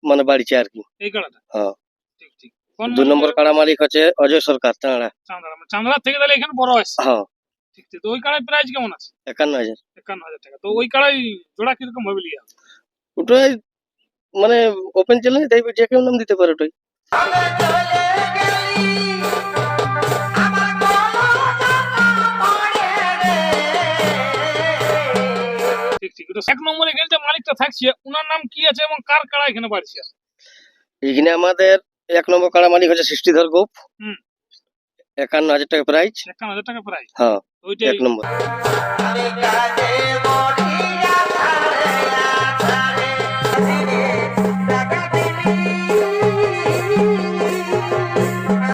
মানে বাড়িছে আর কি। এই কাড়াটা? হ্যাঁ। ঠিক ঠিক। কোন 2 নম্বর মালিকের? কাড়া মালিক হচ্ছে অজয় সরকার চাঁড়া। চাঁদড়া, মানে চাঁদড়া থেকে তাহলে এখানে বড় আসছে। হ্যাঁ। ঠিক ঠিক। তো ওই কাড়ার প্রাইস কেমন আছে? 51,000। 51,000 টাকা। তো ওই কাড়াই জোড়া কিরকম ভাবে লিয়া? ওটাই মানে ওপেন চ্যালেঞ্জ দেখবে, যে কেউ নাম দিতে পারে ওটাই। ঠিক ঠিক। তো 1 নম্বরে এখানে যে মালিকটা থাকছে উনার নাম কি আছে এবং কার কাড়া এখানে বাড়ছে? এখানে আমাদের 1 নম্বর কাড়া মালিক হচ্ছে সৃষ্টিধর গোপ। হুম। 51,000 টাকা প্রাইস। 51,000 টাকা প্রাইস। হ্যাঁ। ওইটাই 1 নম্বর।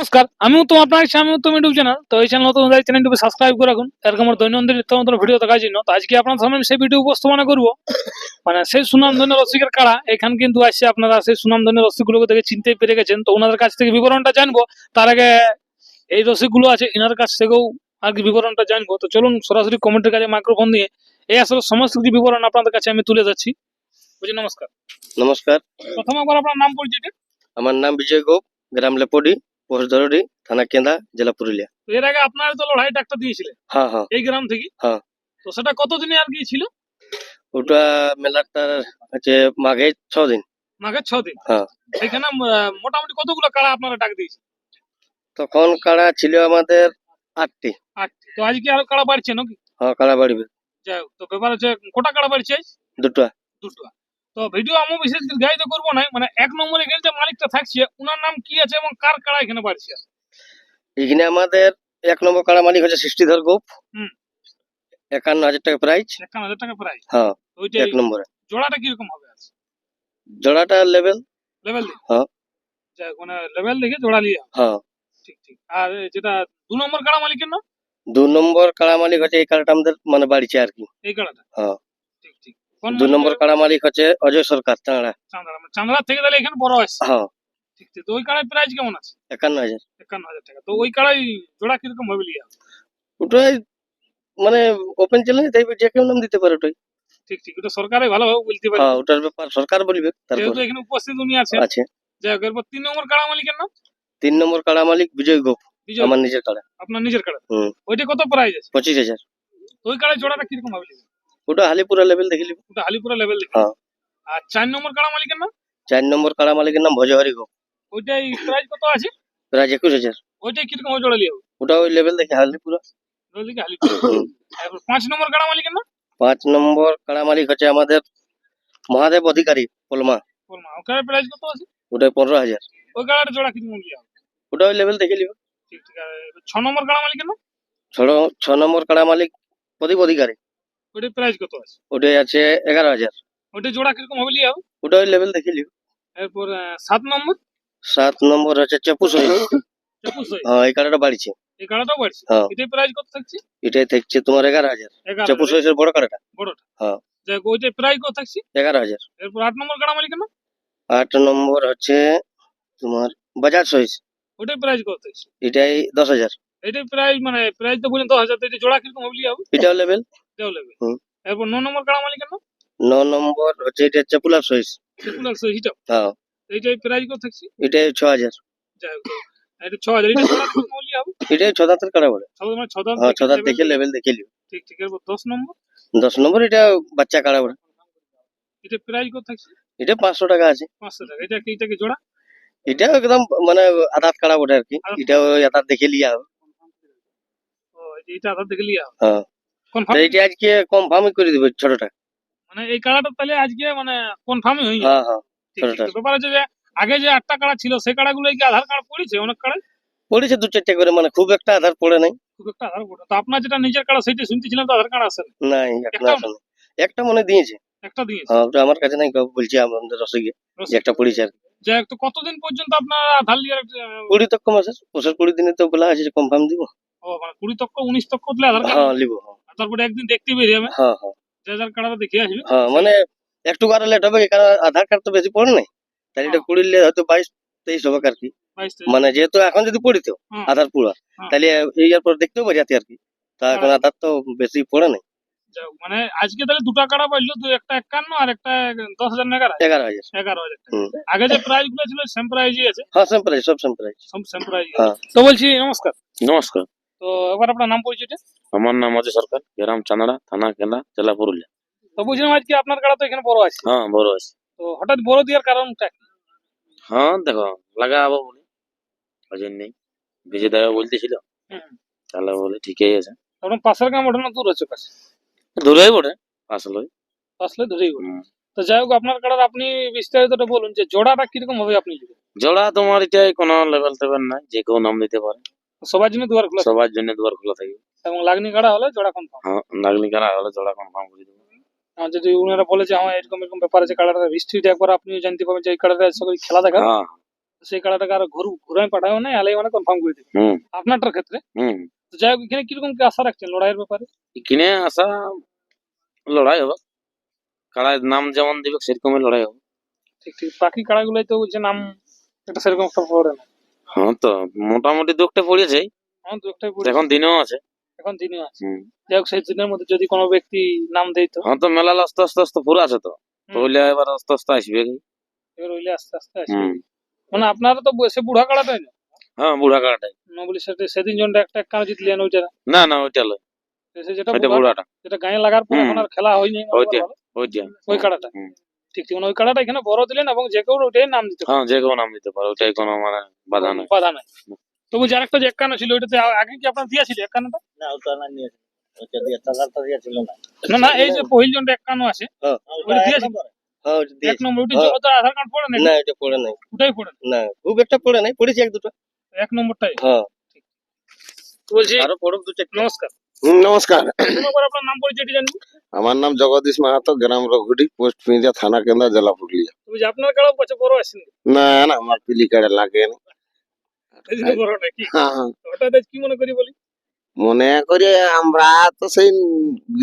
নমস্কার, আমিও তো আপনার আমিও তো ইউটিউব চ্যানেল। তো এই চ্যানেল নতুন চ্যানেলটিকে সাবস্ক্রাইব করে রাখুন এরকম দৈনন্দিন নিত্যনতুন ভিডিও দেখার জন্য। তো আজকে আপনার সামনে সেই ভিডিও উপস্থাপনা করবো, মানে সেই সুনামধন্য রসিকের কাড়া এখান কিন্তু আসছে। আপনারা সেই সুনামধন্য রসিকগুলোকে দেখে চিনতে পেরে গেছেন। তো ওনাদের কাছ থেকে বিবরণটা জানবো। তার আগে এই রসিকগুলো আছে এনার কাছ থেকেও আর কি বিবরণটা জানবো। তো চলুন সরাসরি কমেন্টের কাছে মাইক্রোফোন দিয়ে এই আসলে সমস্ত কিছু বিবরণ আপনাদের কাছে আমি তুলে যাচ্ছি। বুঝি, নমস্কার। নমস্কার। প্রথম একবার আপনার নাম পরিচয়টা। আমার নাম বিজয় গোপ, গ্রাম লেপডি, পোস্ট ধরডি, থানা কেন্দা, জেলা পুরুলিয়া। তো এর আগে আপনার তো লড়াই ডাক্তার দিয়েছিলেন হ্যাঁ হ্যাঁ এই গ্রাম থেকে। হ্যাঁ। তো সেটা কতদিনে আর কি ছিল? ওটা মেলাটা হচ্ছে মাঘে 6 দিন। মাঘের 6 দিন। হ্যাঁ। সেখানে মোটামুটি কতগুলো কাড়া আপনারা ডাক দিয়েছে? তখন কাড়া ছিল আমাদের 8টি। আচ্ছা, তো আজকে আরো কাড়া বাড়ছে নাকি? হ্যাঁ, কাড়া বাড়বে। যাই হোক, তো ব্যাপার হচ্ছে কটা কাড়া বাড়ছে আজ? 2টা। দুটো। তো ভিডিও আমি বিশেষ দীর্ঘায়িত করবো না, মানে 1 নম্বরে এখানে যে মালিকটা থাকছে উনার নাম কি আছে এবং কার কাড়া এখানে বাড়ছে? এখানে আমাদের 1 নম্বর কাড়া মালিক হচ্ছে সৃষ্টিধর গোপ। হুম। 51,000 টাকা প্রাইস। 51,000 টাকা প্রাইস। হ্যাঁ। ওইটাই 1 নম্বরে। জোড়াটা কিরকম হবে? আছে জোড়াটা লেভেল। লেভেল দেখে? হ্যাঁ। যাই হোক, মানে লেভেল দেখে জোড়া লিয়া। হ্যাঁ। ঠিক ঠিক। আর যেটা 2 নম্বর কাড়া মালিকের নাম? 2 নম্বর কাড়া মালিক হচ্ছে এই কাড়াটা আমাদের মানে বাড়িছে আর কি। এই কাড়াটা? হ্যাঁ। ঠিক ঠিক। কোন 2 নম্বর মালিকের? কাড়া মালিক হচ্ছে অজয় সরকার চাঁড়া। চাঁদড়া, মানে চাঁদড়া থেকে তাহলে এখানে বড় আসছে। হ্যাঁ। ঠিক ঠিক। তো ওই কাড়ার প্রাইস কেমন আছে? 51,000। 51,000 টাকা। তো ওই কাড়াই জোড়া কিরকম ভাবে লিয়া? ওটাই মানে ওপেন চ্যালেঞ্জ দেখবে, যে কেউ নাম দিতে পারে ওটাই। ঠিক ঠিক। ওটা সরকারে ভালোভাবে বলতে পারে। হ্যাঁ, ওটার ব্যাপার সরকার বলবে। তারপর যেহেতু এখানে উপস্থিত উনি আছে। আছে। যাই হোক, এরপর 3 নম্বর কাড়া মালিকের নাম? 3 নম্বর কাড়া মালিক বিজয় গোপ। বিজয়। আমার নিজের কাড়া। আপনার নিজের কাড়া? হুম। ওইটা কত প্রাইস আছে? 25,000। তো ওই কাড়ার জোড়াটা কিরকম ভাবে লিখবেন? ওটা হালিপুরা লেভেল দেখে নিব। ওটা হালিপুরা লেভেল দেখে। হ্যাঁ। আর 4 নম্বর কাড়া মালিকের নাম? 4 নম্বর কাড়া মালিকের নাম ভজহরি গোপ। ওইটাই প্রাইস কত আছে? প্রায় 21,000। ওইটাই কিরকম ওই জোড়া লিয়ে হবে? ওটা ওই লেভেল দেখে হালিপুরা। ওই দিকে হালিপুরা। হুম। এরপর 5 নম্বর কাড়া মালিকের নাম? 5 নম্বর কাড়া মালিক হচ্ছে আমাদের মহাদেব অধিকারী পলমা। বলমা। ওখানে প্রাইস কত আছে? ওটা 15,000। ওই কাড়ার জোড়া কিরকম লিয়ে হবে? ওটা ওই লেভেল দেখে নিব। ঠিক ঠিক। আর 6 নম্বর কাড়া মালিকের নাম? 6 নম্বর কাড়া মালিক প্রদীপ অধিকারী। ওইটার প্রাইস কত আছে? ওটাই আছে 11,000। ওইটা জোড়া কিরকম হবে লিয়ে হবে? ওটা ওই লেভেল দেখে নিব। এরপর 7 নম্বর? 7 নম্বর হচ্ছে চেপু সহিত। চাপু সই। হ্যাঁ, এই কাড়াটা বাড়িছে। এই কাড়াটাও বাড়ছে? হ্যাঁ। এটার প্রাইস কত থাকছে? এটাই থাকছে তোমার 11,000। 11। চেপু সহিতের বড় কাড়াটা। বড়টা? হ্যাঁ। যাই হোক, ওইটার প্রাইস কত থাকছে? 11,000। এরপর 8 নম্বর কাড়া মালিকের নাম? 8 নম্বর হচ্ছে তোমার বাজাজ সহিত। ওইটার প্রাইস কত থাকছে? এটাই 10,000। এটার প্রাইস, মানে প্রাইস তো বলেন 10,000। তো এটা জোড়া কিরকম হবে লিয়ে হবে? এটাও লেভেল। এটাও লেবে। হুম। এরপর 9 নম্বর কাড়া মালিকের নাম? 9 নম্বর হচ্ছে এটা চেপুলার সহিত। সেকুলার সই হিটাও। হ্যাঁ। এইটাই প্রাইস কত থাকছে? এটাই 6,000। যাই হোক, এটা 6,000। এটা জোড়া কিরকম হবে লিয়ে হবে? এটাই 6 দাঁতের কাড়া বলে। 6 মানে 6 দাঁত হ্যাঁ, 6 দাঁত level দেখে লেভেল দেখে লিও। ঠিক ঠিক। এরপর 10 নম্বর? 10 নম্বর এটা বাচ্চা কাড়া বলে। এটা প্রাইস কত থাকছে? এটা 500 টাকা আছে। 500 টাকা। এটা কি জোড়া? এটাও একদম মানে আধাত কাড়া বটে আর কি। আধাত। এটাও ওই আধাত দেখে লিয়া হবে। ও, এটা আধার থেকে লিয়ে হবে। হ্যাঁ। তো কনফার্ম? এইটা আজকে কনফার্মই করে দিব ছোটটা। মানে এই কাড়াটা তাহলে আজকে মানে কনফার্মই হয়ে যাবে। হ্যাঁ হ্যাঁ, ঠিক ঠিক। ছোটটা তো ব্যাপার হচ্ছে যে আগে যে 8টা কাড়া ছিল সেই কাড়াগুলো কি আধার কার্ড পড়েছে অনেক কাড়াই? পড়েছে 2-4টা করে, মানে খুব একটা আধার পড়ে নাই। খুব একটা আধার পড়ে। তো আপনার যেটা নিজের কাড়া সেটা শুনতেছিলাম তো আধার কার্ড আসে না। নাই, এখনো একটাও আসে না? নাই। একটা মনে দিয়েছে। একটা দিয়েছে। হ্যাঁ, ওটা আমার কাছে নাই, বলছি আমাদের রসিকে যে একটা পড়েছে আর কি। যাই হোক, তো কতদিন পর্যন্ত আপনার আধার লিয়ে 20 তক মাসের বছর 20 দিনে তো বলা আছে যে কনফার্ম দিব। ও মানে 20 তক্ক 19 তক্ক দিলে আধার কার্ড? হ্যাঁ, লিব। তারপরে একদিন দেখতে বেরিয়ে যাবে। হ্যাঁ হ্যাঁ যে যার কার্ডটা দেখে আসবে। হ্যাঁ, মানে একটু আরো লেট হবে, কারণ আধার কার্ড তো বেশি পড়ে নাই। তাহলে এটা হ্যাঁ। কুড়িলে হয়তো 22-23 হবে আর কি। 22 তারিখ। মানে যেহেতু এখন যদি পড়িতো হ্যাঁ। আধার পুরা, হ্যাঁ। তাহলে এই ইয়ার পর দেখতেও পারি আর কি। তা এখন হ্যাঁ। আধার তো বেশি পড়ে নাই। যাক, মানে আজকে তাহলে দুটা কাড়া পাইলো, একটা 51 আর একটা 10,000 টাকার 11,000। 11,000 টাকা। হুম। আগে যে প্রাইজ গুলো ছিল সেম প্রাইজই আছে, হ্যাঁ সেম প্রাইস, সব সেম প্রাইস। সব সেম প্রাইজ। হ্যাঁ। তো বলছি নমস্কার। নমস্কার, তো একবার আপনার নাম পরিচয়টা। আমার নাম অজয় সরকার, গ্রাম চান্দড়া, থানা কেন্দা, জেলা পুরুলিয়া। তো বলছিলাম আজকে আপনার কাড়া তো এখানে বড় আছে, হ্যাঁ বড় আছে। তো হঠাৎ বড় দেওয়ার কারণটা কি? হ্যাঁ দেখো লাগাবো বলে ওই জন্যই বিজয় দেওয়া বলতেছিল, হুম। তাহলে বলে ঠিকই আছে। আপনার পাশের গ্রাম ওঠে না দূর আছে কাছে? দূরেই বটে আসলে। আসলে ধরেই বলুন। তো যাই হোক, আপনার কাড়ার আপনি বিস্তারিতটা বলুন যে জোড়াটা কিরকম হবে আপনি যদি। জোড়া তোমার এটাই কোনো লেভেল টেবেল নাই, যে কেউ নাম দিতে পারে, সবার জন্য দুয়ার খোলা সবার জন্য দুয়ার খোলা থাকবে। এবং লাগনি কাড়া হলে জোড়া কনফার্ম। হ্যাঁ নাগলি কারা হলে জোড়া কনফার্ম করে দেবো। আর যদি উনারা বলে যে হ্যাঁ এরকম এরকম ব্যাপার আছে, কাড়াটা হিস্ট্রিটা একবার আপনিও জানতে পারবেন যে এই কাড়াটা সকলে খেলা দেখা, হ্যাঁ সেই কাড়াটাকে আর ঘুরে পাঠাও না, আলে মানে কনফার্ম করে দেবে হুম আপনারটার ক্ষেত্রে। হুম। তো যাই হোক, এখানে কিরকম কি আশা রাখছেন লড়াইয়ের ব্যাপারে? কিনে আসা লড়াই হবে, কারার নাম যেমন দিবে সেরকমই লড়াই হবে। ঠিক ঠিক, বাকি কাড়াগুলোই তো যে নাম এটা সেরকম একটা পড়ে না। হ্যাঁ তো মোটামুটি দুঃখটা পড়েছে, আমার তো একটাই পড়ে, এখন দিনেও আছে। এখন দিনই আছে। হুম। যাই হোক, সেই দিনের মধ্যে যদি কোনো ব্যক্তি নাম দেয় তো হ্যাঁ তো মেলা আস্তে আস্তে আস্তে পুরো আছে তো, তো হুম, ওইলে এবার আস্তে আস্তে আসবে। এবার হইলে আস্তে আস্তে আসবে। হুম। মানে আপনারা তো সে বুড়া কাড়াটাই না, হ্যাঁ বুড়া কাটাই। না বলি সেদিন জনটা একটা কানা জিতলেন ওইটা না? না না ওইটা লয়, সে যেটা ওইটা বুড়া, বুড়াটা। যেটা গায়ে লাগার পর হুম। এখন আর খেলা হয়নি ওইটা ভালো, ওইটা ওই কাড়াটা। হুম। ঠিক ঠিক, মানে ওই কাড়াটা এখানে বড় দিলেন এবং যে কেউ ওইটাই নাম দিতে পারে, হ্যাঁ যে কেউ নাম দিতে পারে, ওইটাই কোনো মানে বাধা নাই। বাধা নাই। তবু যার একটা যে 51 ছিল ওইটাতে আগে কি আপনার দিয়েছিল 51টা? না ওটা না নিয়ে, ওটা দিয়ে টাকাটা দিয়েছিল না। না না, এই যে পহিল জনটা 51 আছে হ্যাঁ ওইটা দিয়েছিল হ্যাঁ ওটা এক দিয়েছি। নম্বর, ওইটা হ্যাঁ। ওটা আধার কার্ড পড়ে না, না এটা পড়ে নাই, ওটাই পড়ে না, না খুব একটা পড়ে নাই, পড়েছি এক দুটো। এক নম্বরটাই। হ্যাঁ তো বলছি আরো পড়ুক দু চারটে। নমস্কার, নমস্কার, প্রথমবার আপনার নাম পরিচয়টি জানবো। আমার নাম জগদীশ মাহাতো, গ্রাম রঘুডি, পোস্ট পিঁজা, থানা কেন্দা, জেলা পুরুলিয়া। তবে যে আপনার কাড়া কাছে বড় আসেনি, না না, আমার পিলি কাড়ে লাগে না। এই জন্য বড় নাকি? হ্যাঁ, হ্যাঁ। তো হঠাৎ আজ কি মনে করি বলি? মনে করে আমরা তো সেই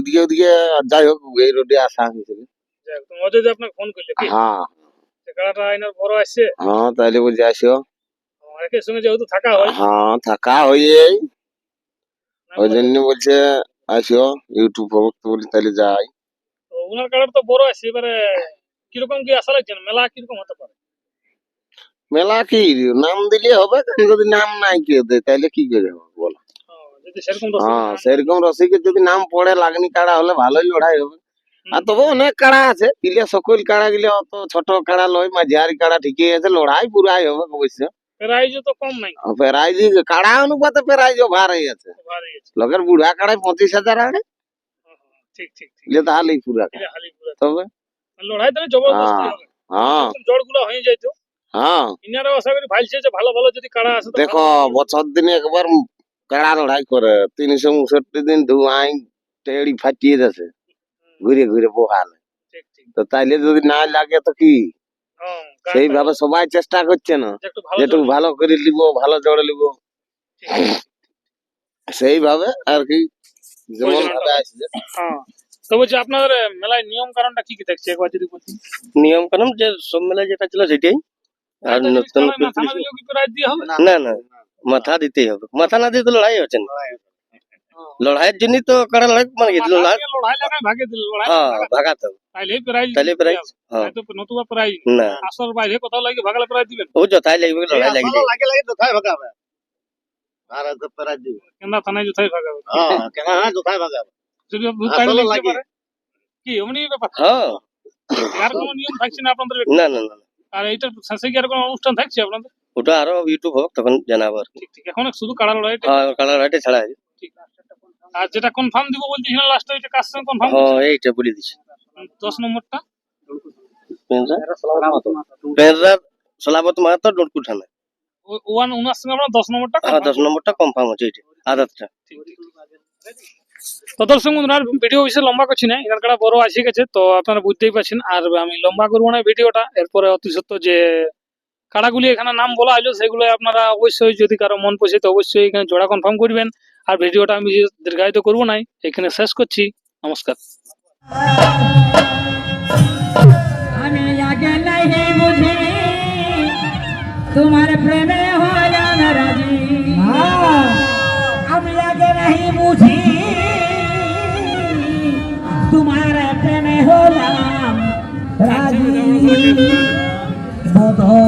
দিকে ওদিকে যাই হোক এই রোডে আসা হয়েছিল। যাই হোক, তো মজা যে আপনাকে ফোন করলে কি হ্যাঁ যে কাড়াটা আইনার বড় আসছে, হ্যাঁ, তাইলে বলছি আসো। একের সঙ্গে যেহেতু থাকা হয়, হ্যাঁ থাকা হয়ে ওই জন্য বলছে আসো, ইউটিউব হোক তো বলি তাহলে যাই। তো ওনার কাড়াটা তো বড় আছে, এবারে কিরকম কি আশা লাগছে, মেলা কিরকম হতে পারে? মেলা কি নাম দিলে হবে, কারণ যদি নাম নাই কেউ দেয় তাহলে কি করে হবে বলো। যদি সেরকম হ্যাঁ সেরকম রসিকের যদি নাম পড়ে লাগনি কাড়া হলে ভালোই লড়াই হবে। আর তবে অনেক কাড়া আছে, পিলে সকল কাড়া গিলে অত ছোট কাড়া লয়, মাঝারি কাড়া ঠিকই আছে, লড়াই পুরাই হবে অবশ্য। প্রাইজ তো কম নাই, প্রাইজ কাড়া অনুপাতে প্রাইজ ভারই আছে। ভারী আছে। লোকের বুড়া কাড়ায় 25,000 আড়ে, ঠিক ঠিক ঠিক, ইলে তাহলেই পুরা এটা হালি পুরা। তবে। লড়াই তাহলে জবরদস্তি হ্যাঁ হবে, হ্যাঁ জড় গুলো হয়ে যাইতো। হ্যাঁ। ইনারাও আশা করি ভাইছে যে ভালো ভালো যদি কাড়া আছে তো দেখো ভালো। বছর দিনে একবার কাড়া লড়াই করে, 365 দিন ধুয়াই টেড়ি ফাটিয়ে যাচ্ছে, ঘুরে ঘুরে বহাল। ঠিক ঠিক, তো তাইলে যদি না লাগে তো কি, হ্যাঁ সেইভাবে সবাই চেষ্টা করছে না যে একটু ভালো যেটুকু ভালো করে নিব, ভালো জড়ে নিব, সেইভাবে আর কি যেমন ভাবে আসছে। হ্যাঁ। তো বলছি আপনার মেলায় নিয়ম কারণটা কি কি থাকছে একবার যদি বলতেন। নিয়ম কানুন যে সব মেলায় যেটা ছিল সেটাই, আর নতুন মাথা না দিলেও কি প্রাইজ দিয়ে হবে? না না মাথা দিতেই হবে, মাথা না দিয়ে তো লড়াই হচ্ছে না। লড়াইয়ের জন্যই তো কাড়া লড়াই, মানে কি লড়াই। লড়াই লাগায় ভাগে দিল, লড়াই হ্যাঁ ভাগাতে হবে, তাইলে প্রাইজ, তাহলে প্রাইজ। হ্যাঁ তো নতুবা প্রাইজ না আসর বাইরে কোথাও লাগে ভাগলে প্রাইজ দিবেন। ও যথাই লাগবে, লড়াই লাগবে। লাগে লাগে কোথায় ভাগাবে, আর তো প্রাইজ দিব। কেননা থানায় যথাই ভাগাবে, হ্যাঁ কেন, হ্যাঁ কোথায় ভাগাবে, যদি আসলে তাইলে লাগে। পারে কি এমনি ব্যাপার, হ্যাঁ আর কোনো নিয়ম থাকছে না আপনাদের? না না না, আর এইটার শেষে কি আর কোনো অনুষ্ঠান থাকছে আপনাদের? ওটা আরো ইউটিউব হোক তখন জানাবো আর কি। ঠিক ঠিক, এখন শুধু কাড়া লড়াই। হ্যাঁ কাড়া লড়াইটা ছাড়া আছে। ঠিক। আর যেটা কনফার্ম দিব বলতেছিলেন লাস্টে, ওইটা কার সঙ্গে কনফার্ম? হ্যাঁ এইটা বলে দিচ্ছি, 10 নম্বরটা পেনরার সলাবত মাহাতো ডোটকু থানা। ওনার সঙ্গে আপনার 10 নম্বরটা হ্যাঁ 10 নম্বরটা কনফার্ম হচ্ছে, এটা আদাতটা। তো দর্শক বন্ধুরা, ভিডিও বেশি লম্বা করছি না, এখানকার বড় আসে গেছে তো আপনারা বুঝতেই পারছেন, আর আমি লম্বা করবো না ভিডিওটা। এরপরে অতি সত্য যে কাড়াগুলি এখানে নাম বলা হলো সেগুলো আপনারা অবশ্যই যদি কারো মন পছন্দ তো অবশ্যই এখানে জোড়া কনফার্ম করবেন। আর ভিডিওটা আমি দীর্ঘায়িত করবো নাই, এখানে শেষ করছি। নমস্কার। আমি আগে नहीं বুঝি তোমার প্রেমে হলাম রাজি, আমি আগে नहीं বুঝি রাজি বদল